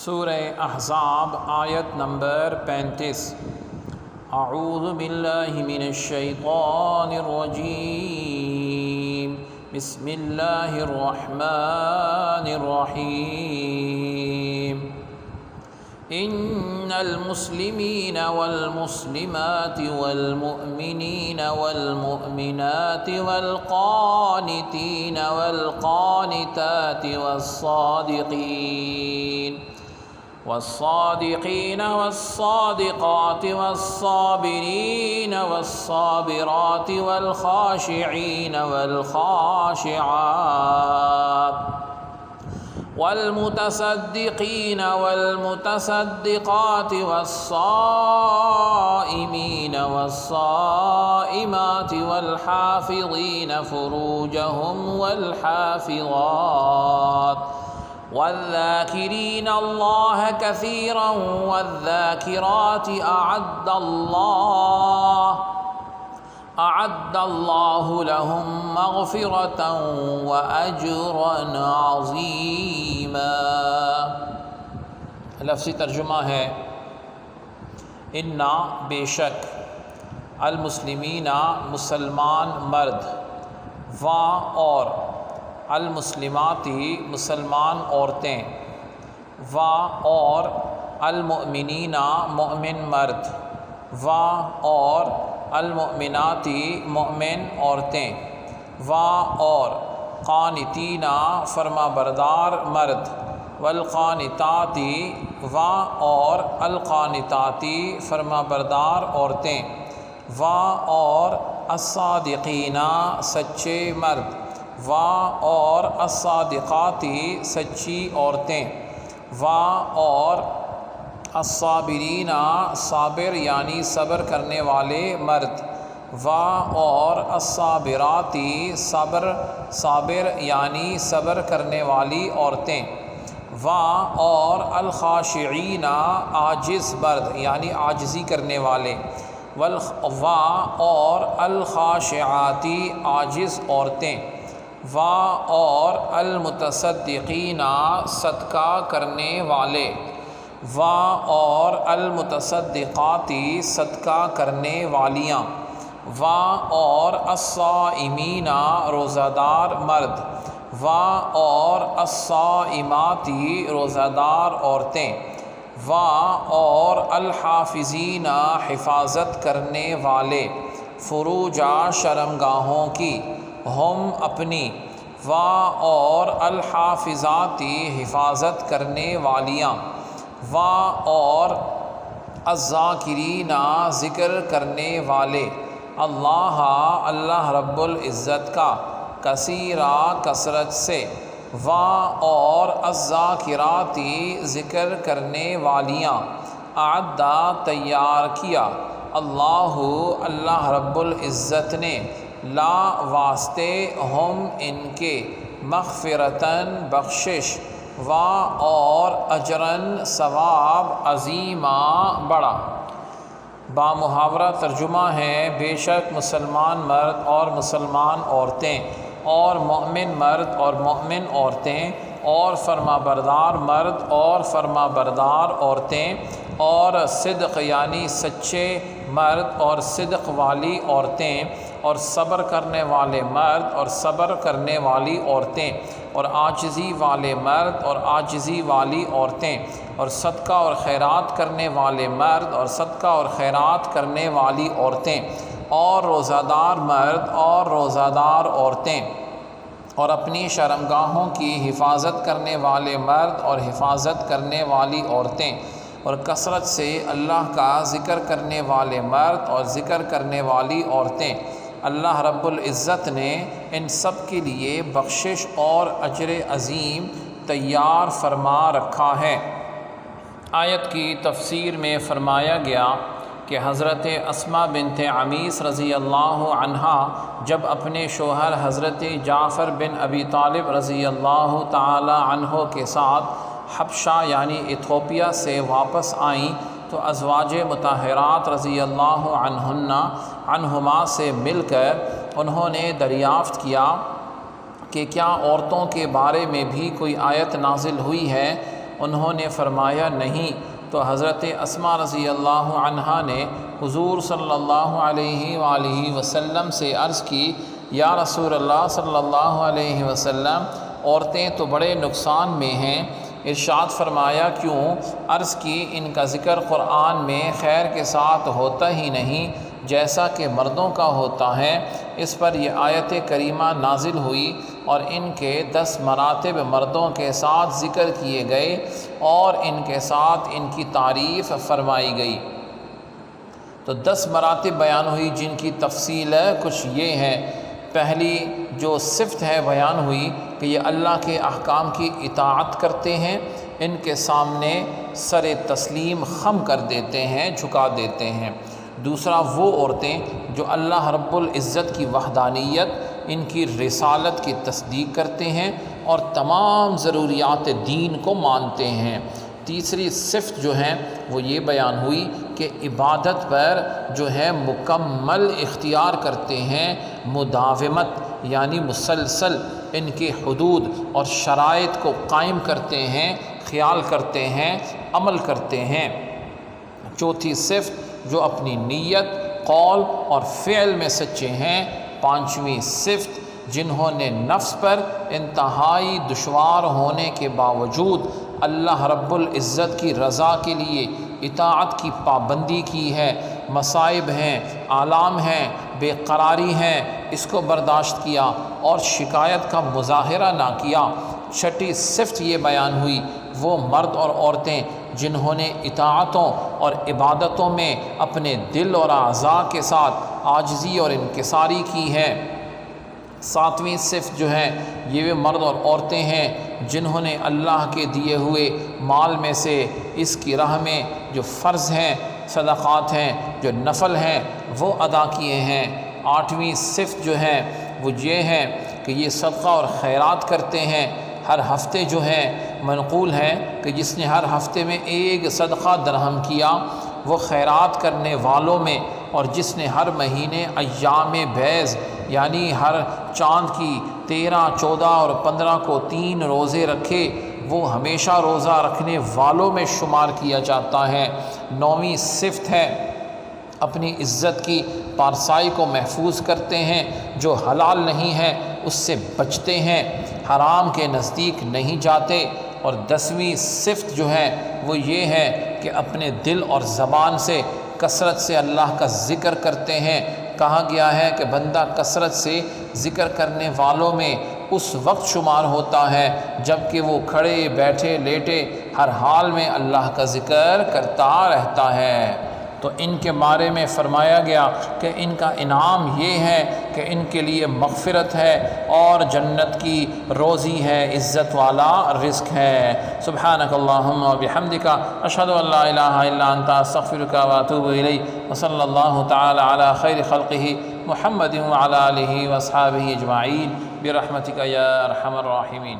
سورہ احزاب آیت نمبر 35۔ اعوذ باللہ من الشیطان الرجیم، بسم اللہ الرحمن الرحیم۔ ان المسلمین والمسلمات والمؤمنین والمؤمنات والقانتین والقانتات والصادقین والصادقات والصابرین والصابرات والخاشعین والخاشعات والمتصدقین والمتصدقات والصائمین والصائمات والحافظین فروجهم والحافظات والذاکرین اللہ کثیرا والذاکرات اعد اللہ لهم مغفرة واجرا عظیما۔ لفظی ترجمہ ہے انا بے شک، المسلمین مسلمان مرد، و اور المسلماتی مسلمان عورتیں، و اور المؤمنین مؤمن مرد، و اور المؤمناتی مؤمن عورتیں، و اور قانتین فرما بردار مرد، والقانتاتی و اور القانتاتی فرما بردار عورتیں، و اور الصادقین سچے مرد، و اور الصادقاتی سچی عورتیں، و اور الصابرین صابر یعنی صبر کرنے والے مرد، و اور الصابراتی صابر یعنی صبر کرنے والی عورتیں، و اور الخاشعین عاجز مرد یعنی عاجزی کرنے والے، و اور الخاشعاتی عاجز عورتیں، و اور المتصدقین صدقہ کرنے والے، و اور المتصدقاتی صدقہ کرنے والیاں، و اور الصائمین روزہ دار مرد، و اور الصائماتی روزہ دار عورتیں، و اور الحافظین حفاظت کرنے والے، فروجا شرمگاہوں کی، ہم اپنی، و اور الحافظاتی حفاظت کرنے والیاں، و اور الذاکرین ذکر کرنے والے اللہ رب العزت کا کثیرا کثرت سے، و اور الذاکراتی ذکر کرنے والیاں، اعدّا تیار کیا، اللہ رب العزت نے، لا واسطے ہم ان کے، مغفرتاً بخشش، و اور اجراً ثواب عظیما بڑا۔ بامحاورہ ترجمہ ہے بے شک مسلمان مرد اور مسلمان عورتیں، اور مومن مرد اور مومن عورتیں، اور فرما بردار مرد اور فرما بردار عورتیں، اور صدق یعنی سچے مرد اور صدق والی عورتیں، اور صبر کرنے والے مرد اور صبر کرنے والی عورتیں، اور عاجزی والے مرد اور عاجزی والی عورتیں، اور صدقہ اور خیرات کرنے والے مرد اور صدقہ اور خیرات کرنے والی عورتیں، اور روزہ دار مرد اور روزہ دار عورتیں، اور اپنی شرمگاہوں کی حفاظت کرنے والے مرد اور حفاظت کرنے والی عورتیں، اور کثرت سے اللہ کا ذکر کرنے والے مرد اور ذکر کرنے والی عورتیں۔ اللہ رب العزت نے ان سب کے لیے بخشش اور اجر عظیم تیار فرما رکھا ہے۔ آیت کی تفسیر میں فرمایا گیا کہ حضرت اسماء بنت عمیس رضی اللہ عنہا جب اپنے شوہر حضرت جعفر بن ابی طالب رضی اللہ تعالی عنہ کے ساتھ حبشہ یعنی ایتھوپیا سے واپس آئیں تو ازواج مطہرات رضی اللہ عنہما سے مل کر انہوں نے دریافت کیا کہ کیا عورتوں کے بارے میں بھی کوئی آیت نازل ہوئی ہے؟ انہوں نے فرمایا نہیں۔ تو حضرت اسماء رضی اللہ عنہا نے حضور صلی اللہ علیہ وآلہ وسلم سے عرض کی، یا رسول اللہ صلی اللہ علیہ وسلم، عورتیں تو بڑے نقصان میں ہیں۔ ارشاد فرمایا کیوں؟ عرض کی ان کا ذکر قرآن میں خیر کے ساتھ ہوتا ہی نہیں جیسا کہ مردوں کا ہوتا ہے۔ اس پر یہ آیت کریمہ نازل ہوئی اور ان کے 10 مراتب مردوں کے ساتھ ذکر کیے گئے اور ان کے ساتھ ان کی تعریف فرمائی گئی۔ تو 10 مراتب بیان ہوئی جن کی تفصیل کچھ یہ ہے۔ پہلی جو صفت ہے بیان ہوئی کہ یہ اللہ کے احکام کی اطاعت کرتے ہیں، ان کے سامنے سر تسلیم خم کر دیتے ہیں، جھکا دیتے ہیں۔ دوسرا وہ عورتیں جو اللہ رب العزت کی وحدانیت، ان کی رسالت کی تصدیق کرتے ہیں اور تمام ضروریات دین کو مانتے ہیں۔ تیسری صفت جو ہے وہ یہ بیان ہوئی کہ عبادت پر جو ہے مکمل اختیار کرتے ہیں، مداومت یعنی مسلسل ان کے حدود اور شرائط کو قائم کرتے ہیں، خیال کرتے ہیں، عمل کرتے ہیں۔ چوتھی صفت جو اپنی نیت، قول اور فعل میں سچے ہیں۔ پانچویں صفت جنہوں نے نفس پر انتہائی دشوار ہونے کے باوجود اللہ رب العزت کی رضا کے لیے اطاعت کی پابندی کی ہے، مصائب ہیں، آلام ہیں، بے قراری ہیں، اس کو برداشت کیا اور شکایت کا مظاہرہ نہ کیا۔ چھٹی صفت یہ بیان ہوئی وہ مرد اور عورتیں جنہوں نے اطاعتوں اور عبادتوں میں اپنے دل اور اعضاء کے ساتھ عاجزی اور انکساری کی ہے۔ ساتویں صفت جو ہے یہ وہ مرد اور عورتیں ہیں جنہوں نے اللہ کے دیے ہوئے مال میں سے اس کی راہ میں جو فرض ہیں، صدقات ہیں، جو نفل ہیں، وہ ادا کیے ہیں۔ آٹھویں صفت جو ہے وہ یہ ہے کہ یہ صدقہ اور خیرات کرتے ہیں۔ ہر ہفتے جو ہے منقول ہے کہ جس نے ہر ہفتے میں 1 صدقہ درہم کیا وہ خیرات کرنے والوں میں، اور جس نے ہر مہینے ایام بیض یعنی ہر چاند کی 13، 14 اور 15 کو 3 روزے رکھے وہ ہمیشہ روزہ رکھنے والوں میں شمار کیا جاتا ہے۔ 9ویں صفت ہے اپنی عزت کی پارسائی کو محفوظ کرتے ہیں، جو حلال نہیں ہے اس سے بچتے ہیں، حرام کے نزدیک نہیں جاتے۔ اور 10ویں صفت جو ہے وہ یہ ہے کہ اپنے دل اور زبان سے کثرت سے اللہ کا ذکر کرتے ہیں۔ کہا گیا ہے کہ بندہ کثرت سے ذکر کرنے والوں میں اس وقت شمار ہوتا ہے جب کہ وہ کھڑے بیٹھے لیٹے ہر حال میں اللہ کا ذکر کرتا رہتا ہے۔ تو ان کے بارے میں فرمایا گیا کہ ان کا انعام یہ ہے کہ ان کے لیے مغفرت ہے اور جنت کی روزی ہے، عزت والا رزق ہے۔ سبحانک اللہم و بحمدک، اشہد ان لا الہ الا انت، استغفرک و اتوب الیک، وصلی اللہ تعالی علی خیر خلقہ محمد وعلی آلہ واصحابہ اجمعین برحمتک یا ارحم الراحمین۔